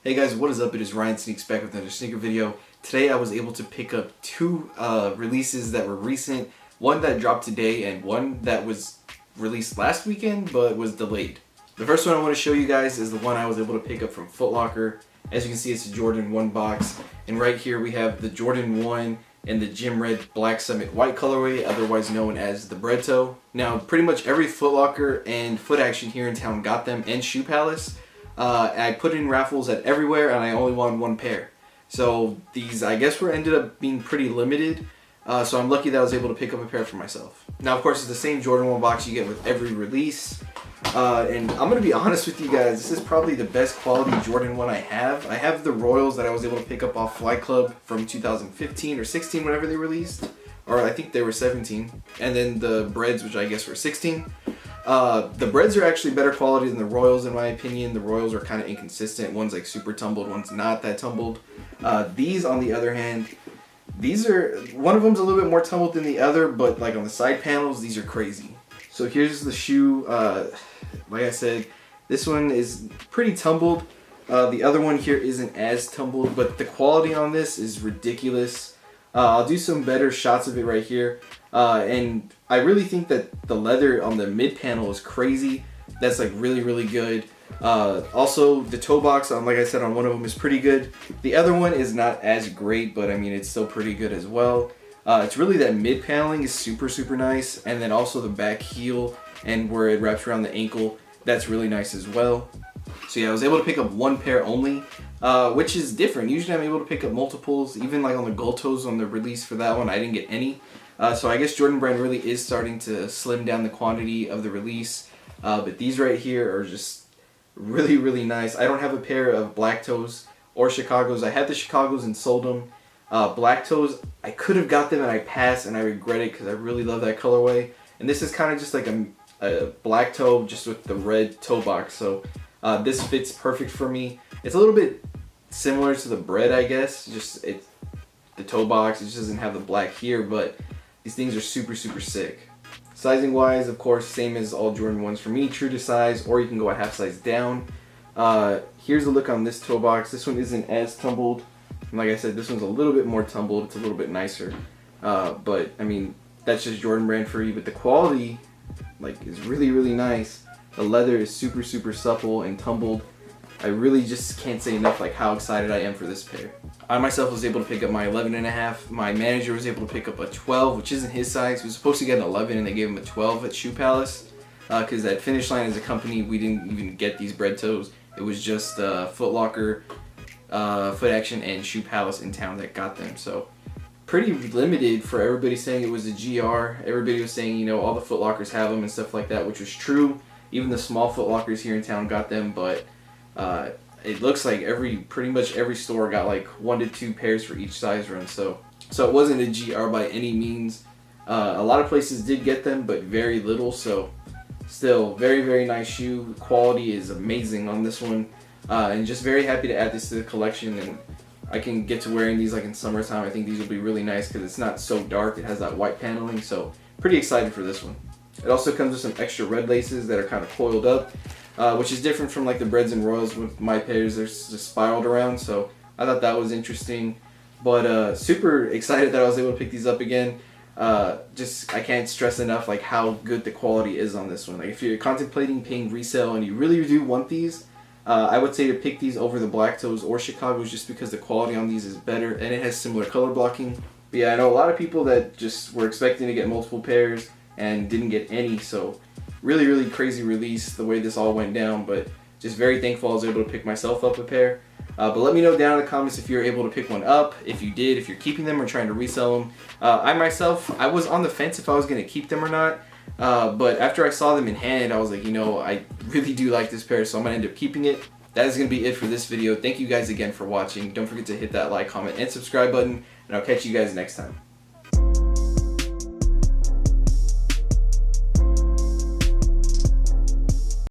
Hey guys, what is up? It is Ryan Sneaks back with another sneaker video. Today I was able to pick up two releases that were recent. One that dropped today and one that was released last weekend but was delayed. The first one I want to show you guys is the one I was able to pick up from Foot Locker. As you can see, it's a Jordan 1 box. And right here we have the Jordan 1 and the Gym Red Black Summit White colorway, otherwise known as the Bred toe. Now, pretty much every Foot Locker and Foot Action here in town got them, and Shoe Palace. I put in raffles at everywhere and I only won one pair. So these, I guess, ended up being pretty limited. So I'm lucky that I was able to pick up a pair for myself. Now, of course, it's the same Jordan 1 box you get with every release. And I'm going to be honest with you guys, this is probably the best quality Jordan 1 I have. I have the Royals that I was able to pick up off Flight Club from 2015 or 16, whenever they released. Or I think they were 17. And then the Breds, which I guess were 16. The Breds are actually better quality than the Royals in my opinion. The Royals are kind of inconsistent. One's like super tumbled, one's not that tumbled. These, on the other hand, one of them's a little bit more tumbled than the other, but like on the side panels, these are crazy. So here's the shoe. Like I said, this one is pretty tumbled. The other one here isn't as tumbled, but the quality on this is ridiculous. I'll do some better shots of it right here. And I really think that the leather on the mid panel is crazy. That's like really good. Also, the toe box, like I said, on one of them is pretty good. The other one is not as great, but I mean, it's still pretty good as well. It's really that mid paneling is super nice, and then also the back heel and where it wraps around the ankle, that's really nice as well. So yeah, I was able to pick up one pair only, which is different. Usually I'm able to pick up multiples. Even like on the gold toes on the release for that one, I didn't get any. So I guess Jordan Brand really is starting to slim down the quantity of the release. But these right here are just really nice. I don't have a pair of black toes or Chicagos. I had the Chicagos and sold them. Black toes, I could have got them and I passed, and I regret it because I really love that colorway. And this is kind of just like a black toe just with the red toe box. So this fits perfect for me. It's a little bit similar to the Bred, I guess. Just the toe box, it just doesn't have the black here, but these things are super sick. Sizing wise, of course, same as all Jordan 1s for me, true to size, or you can go a half size down. Here's a look on this toe box. This one isn't as tumbled. And like I said, this one's a little bit more tumbled. It's a little bit nicer. But I mean, that's just Jordan Brand for you. But the quality, like, is really nice. The leather is super supple and tumbled. I really just can't say enough like how excited I am for this pair. I myself was able to pick up my 11.5. My manager was able to pick up a 12, which isn't his size. He was supposed to get an 11 and they gave him a 12 at Shoe Palace. Because at Finish Line as a company, we didn't even get these Bred toes. It was just Foot Locker, Foot Action, and Shoe Palace in town that got them. So pretty limited for everybody saying it was a GR. Everybody was saying, you know, all the Foot Lockers have them and stuff like that, which was true. Even the small Foot Lockers here in town got them, but it looks like pretty much every store got like 1 to 2 pairs for each size run. So it wasn't a GR by any means. A lot of places did get them, but very little. So still, very nice shoe. Quality is amazing on this one, and just very happy to add this to the collection. And I can get to wearing these like in summertime. I think these will be really nice because it's not so dark. It has that white paneling, so pretty excited for this one. It also comes with some extra red laces that are kind of coiled up, which is different from like the Breds and Royals with my pairs. They're just spiraled around, so I thought that was interesting. But super excited that I was able to pick these up again. I can't stress enough like how good the quality is on this one. Like if you're contemplating paying resale and you really do want these, I would say to pick these over the black toes or Chicagos just because the quality on these is better and it has similar color blocking. But yeah, I know a lot of people that just were expecting to get multiple pairs and didn't get any, so really crazy release the way this all went down, but just very thankful I was able to pick myself up a pair. But let me know down in the comments if you're able to pick one up, if you did, if you're keeping them or trying to resell them. I was on the fence if I was going to keep them or not, but after I saw them in hand, I was like, you know, I really do like this pair, so I'm going to end up keeping it. That is going to be it for this video. Thank you guys again for watching. Don't forget to hit that like, comment, and subscribe button, and I'll catch you guys next time.